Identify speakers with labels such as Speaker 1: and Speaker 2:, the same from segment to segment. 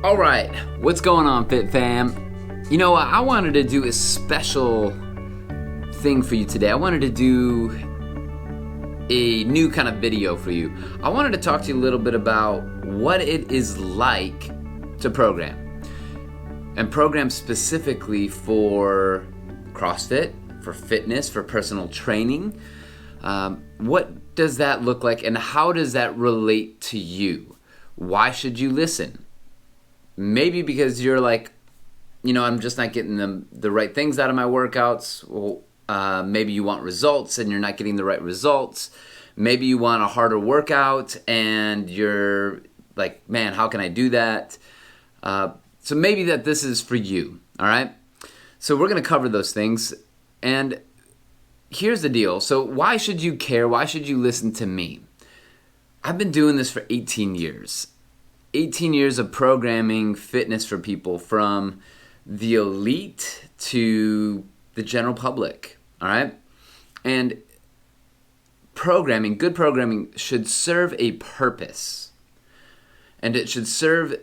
Speaker 1: All right, what's going on, Fit Fam? You know, I wanted to do a special thing for you today. I wanted to do a new kind of video for you. I wanted to talk to you a little bit about what it is like to program. And program specifically for CrossFit, for fitness, for personal training. What does that look like and how does that relate to you? Why should you listen? Maybe because you're like, I'm just not getting the right things out of my workouts. Maybe you want results and you're not getting the right results. Maybe you want a harder workout and you're like, man, how can I do that? So maybe that this is for you, all right? So we're going to cover those things. And here's the deal. So why should you care? Why should you listen to me? I've been doing this for 18 years. 18 years of programming fitness for people from the elite to the general public, all right? And good programming should serve a purpose. And it should serve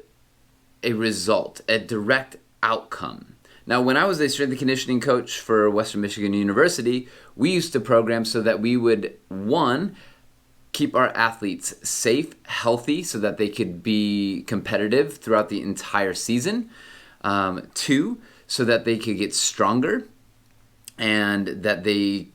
Speaker 1: a result, a direct outcome. Now, when I was a strength and conditioning coach for Western Michigan University, we used to program so that we would, one, keep our athletes safe, healthy, so that they could be competitive throughout the entire season. Two, so that they could get stronger and that they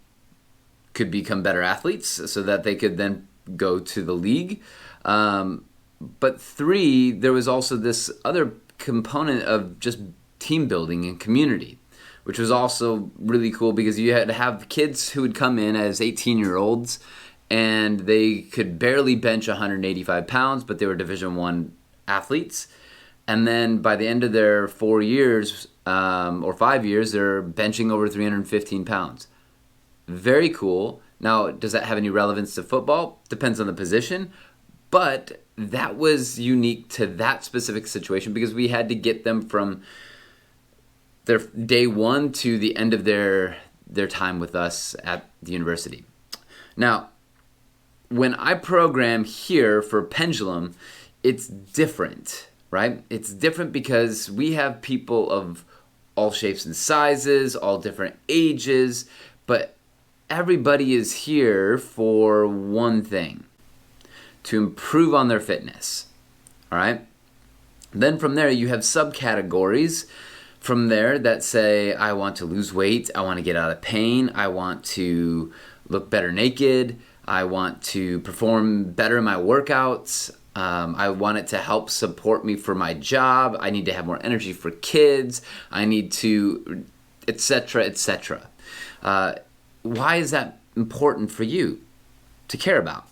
Speaker 1: could become better athletes so that they could then go to the league. But three, there was also this other component of just team building and community, which was also really cool because you had to have kids who would come in as 18-year-olds and they could barely bench 185 pounds, but they were Division I athletes. And then by the end of their 4 years or 5 years, they're benching over 315 pounds. Very cool. Now, does that have any relevance to football? Depends on the position. But that was unique to that specific situation because we had to get them from their day one to the end of their time with us at the university. Now, when I program here for Pendulum, it's different, right? It's different because we have people of all shapes and sizes, all different ages, but everybody is here for one thing, to improve on their fitness, all right? Then from there, you have subcategories from there that say, I want to lose weight, I want to get out of pain, I want to look better naked, I want to perform better in my workouts, I want it to help support me for my job, I need to have more energy for kids, I need to, etc., etc. Why is that important for you to care about?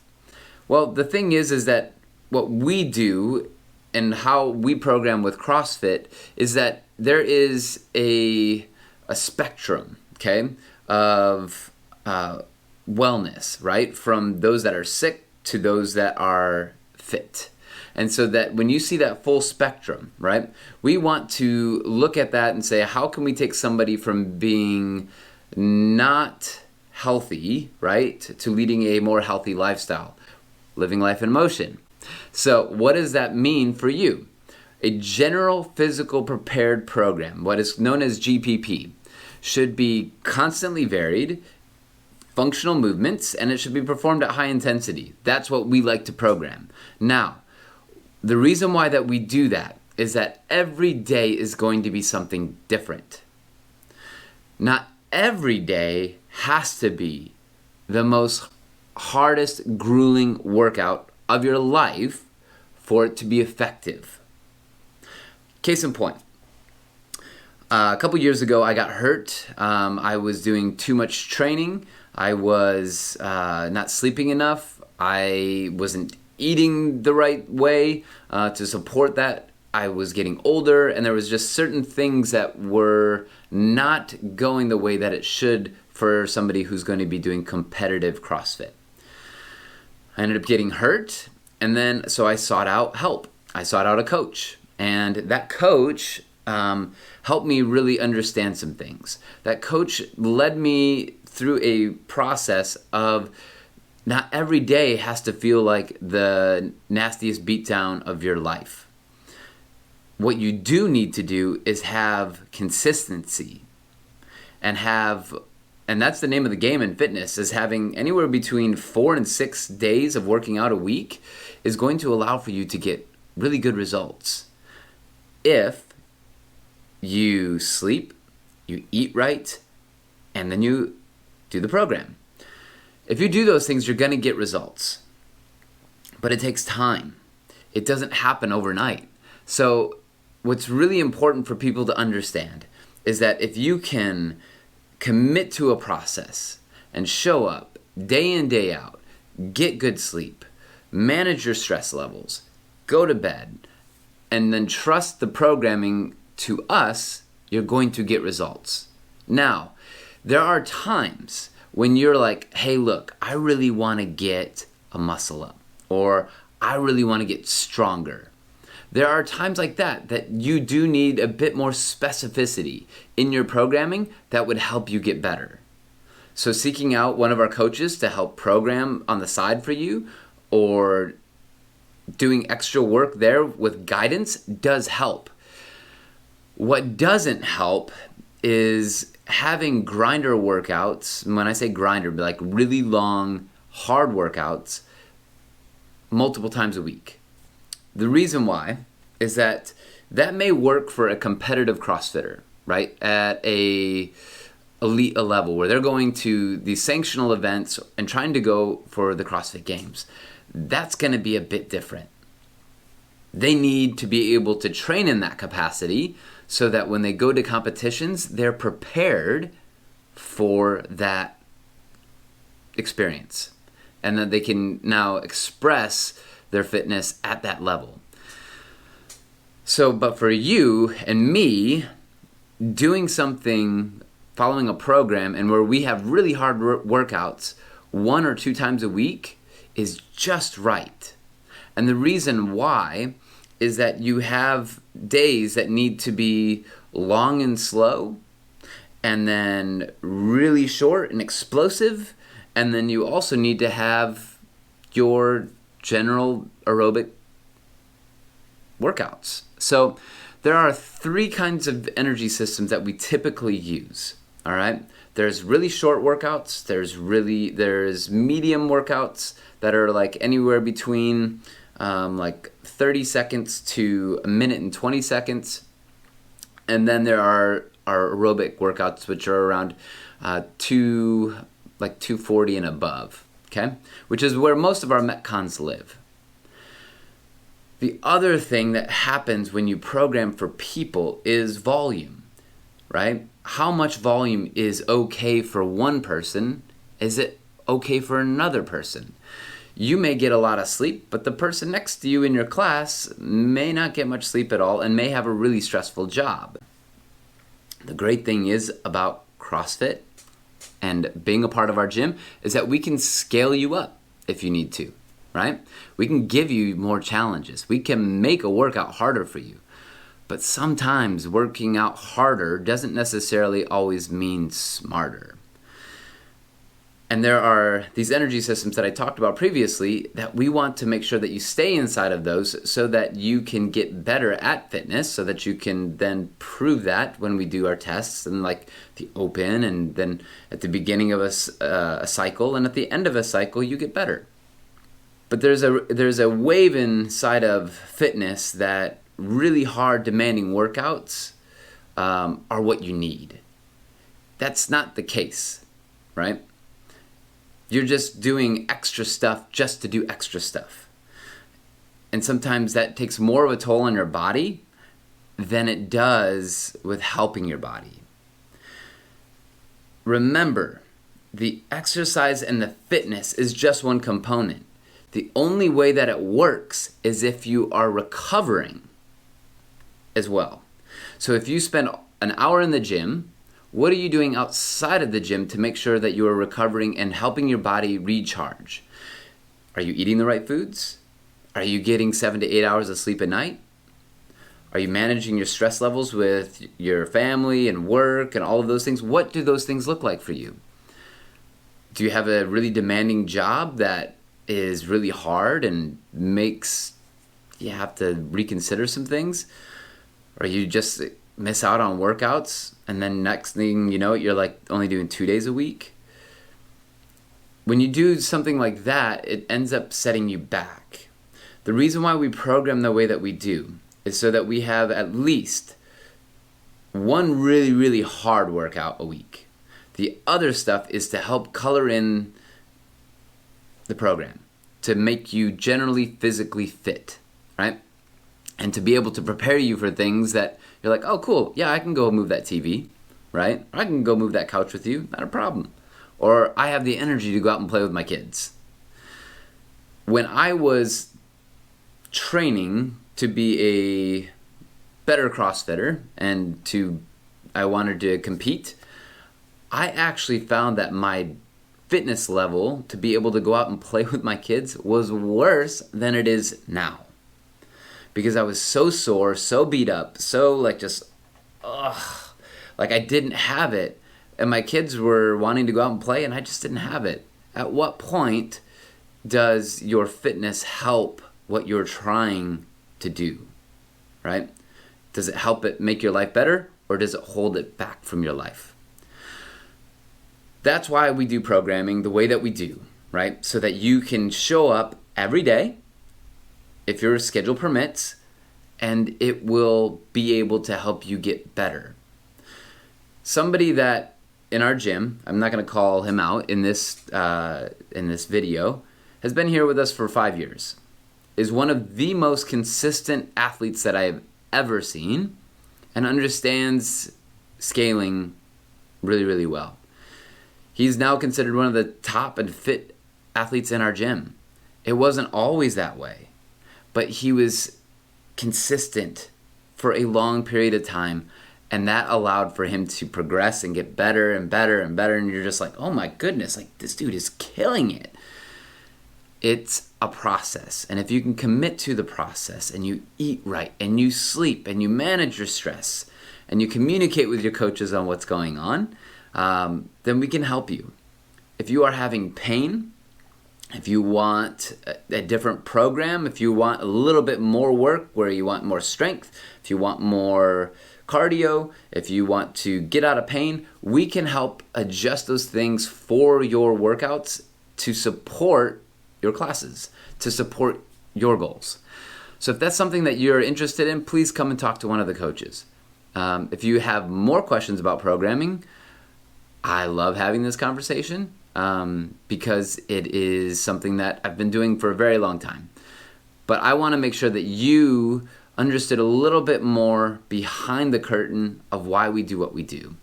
Speaker 1: Well, the thing is that what we do and how we program with CrossFit is that there is a spectrum, okay, of wellness, right? From those that are sick to those that are fit. And so that when you see that full spectrum, right, we want to look at that and say, how can we take somebody from being not healthy, right, to leading a more healthy lifestyle, living life in motion? So what does that mean for you? A general physical prepared program, what is known as GPP, should be constantly varied, functional movements, and it should be performed at high intensity. That's what we like to program. Now, the reason why that we do that is that every day is going to be something different. Not every day has to be the most hardest, grueling workout of your life for it to be effective. Case in point, a couple years ago I got hurt. I was doing too much training. I was not sleeping enough. I wasn't eating the right way to support that. I was getting older, and there was just certain things that were not going the way that it should for somebody who's going to be doing competitive CrossFit. I ended up getting hurt, and then so I sought out help. I sought out a coach, and that coach helped me really understand some things. That coach led me through a process of not every day has to feel like the nastiest beatdown of your life. What you do need to do is have consistency and that's the name of the game in fitness, is having anywhere between 4 and 6 days of working out a week is going to allow for you to get really good results. If you sleep, you eat right, and then you do the program. If you do those things, you're going to get results. But it takes time. It doesn't happen overnight. So what's really important for people to understand is that if you can commit to a process and show up day in, day out, get good sleep, manage your stress levels, go to bed, and then trust the programming to us, you're going to get results. Now, there are times when you're like, hey, look, I really want to get a muscle up, or I really want to get stronger. There are times like that you do need a bit more specificity in your programming that would help you get better. So seeking out one of our coaches to help program on the side for you, or doing extra work there with guidance, does help. What doesn't help is having grinder workouts. When I say grinder, like really long, hard workouts multiple times a week. The reason why is that may work for a competitive CrossFitter, right? At a elite level where they're going to these sanctional events and trying to go for the CrossFit Games. That's going to be a bit different. They need to be able to train in that capacity so that when they go to competitions, they're prepared for that experience, and that they can now express their fitness at that level. So, but for you and me, doing something, following a program, and where we have really hard workouts 1 or 2 times a week is just right. And the reason why is that you have days that need to be long and slow, and then really short and explosive, and then you also need to have your general aerobic workouts. So there are 3 kinds of energy systems that we typically use, all right? There's really short workouts, there's medium workouts that are like anywhere between like 30 seconds to a minute and 20 seconds. And then there are our aerobic workouts, which are around 240 and above, okay? Which is where most of our Metcons live. The other thing that happens when you program for people is volume, right? How much volume is okay for one person? Is it okay for another person? You may get a lot of sleep, but the person next to you in your class may not get much sleep at all and may have a really stressful job. The great thing is about CrossFit and being a part of our gym is that we can scale you up if you need to, right? We can give you more challenges. We can make a workout harder for you. But sometimes working out harder doesn't necessarily always mean smarter. And there are these energy systems that I talked about previously that we want to make sure that you stay inside of those so that you can get better at fitness, so that you can then prove that when we do our tests and like the open, and then at the beginning of a cycle and at the end of a cycle you get better. But there's a wave inside of fitness that really hard demanding workouts are what you need. That's not the case, right? You're just doing extra stuff just to do extra stuff. And sometimes that takes more of a toll on your body than it does with helping your body. Remember, the exercise and the fitness is just one component. The only way that it works is if you are recovering as well. So if you spend an hour in the gym, what are you doing outside of the gym to make sure that you are recovering and helping your body recharge? Are you eating the right foods? Are you getting 7 to 8 hours of sleep a night? Are you managing your stress levels with your family and work and all of those things? What do those things look like for you? Do you have a really demanding job that is really hard and makes you have to reconsider some things? or you just miss out on workouts, and then next thing you know, you're like only doing 2 days a week. When you do something like that, it ends up setting you back. The reason why we program the way that we do is so that we have at least one really, really hard workout a week. The other stuff is to help color in the program, to make you generally physically fit, right? And to be able to prepare you for things that you're like, oh, cool, yeah, I can go move that TV, right? Or I can go move that couch with you, not a problem. Or I have the energy to go out and play with my kids. When I was training to be a better CrossFitter and I wanted to compete, I actually found that my fitness level to be able to go out and play with my kids was worse than it is now. Because I was so sore, so beat up, so like I didn't have it. And my kids were wanting to go out and play and I just didn't have it. At what point does your fitness help what you're trying to do, right? Does it help it make your life better, or does it hold it back from your life? That's why we do programming the way that we do, right? So that you can show up every day, if your schedule permits, and it will be able to help you get better. Somebody that in our gym, I'm not going to call him out in this video, has been here with us for 5 years, is one of the most consistent athletes that I have ever seen, and understands scaling really, really well. He's now considered one of the top and fit athletes in our gym. It wasn't always that way, but he was consistent for a long period of time, and that allowed for him to progress and get better and better and better, and you're just like, oh my goodness, like this dude is killing it. It's a process, and if you can commit to the process and you eat right and you sleep and you manage your stress and you communicate with your coaches on what's going on, then we can help you. If you are having pain, if you want a different program, if you want a little bit more work where you want more strength, if you want more cardio, if you want to get out of pain, we can help adjust those things for your workouts to support your classes, to support your goals. So if that's something that you're interested in, please come and talk to one of the coaches. If you have more questions about programming, I love having this conversation because it is something that I've been doing for a very long time. But I want to make sure that you understood a little bit more behind the curtain of why we do what we do.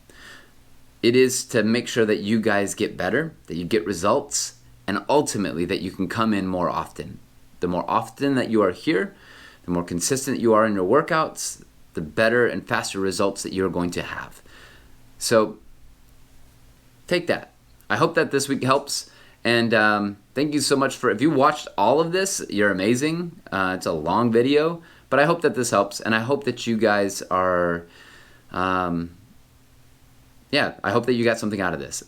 Speaker 1: It is to make sure that you guys get better, that you get results, and ultimately that you can come in more often. The more often that you are here, the more consistent you are in your workouts, the better and faster results that you're going to have. So take that. I hope that this week helps. And thank you so much if you watched all of this, you're amazing. It's a long video, but I hope that this helps. And I hope that you guys are, I hope that you got something out of this.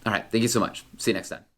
Speaker 1: All right. Thank you so much. See you next time.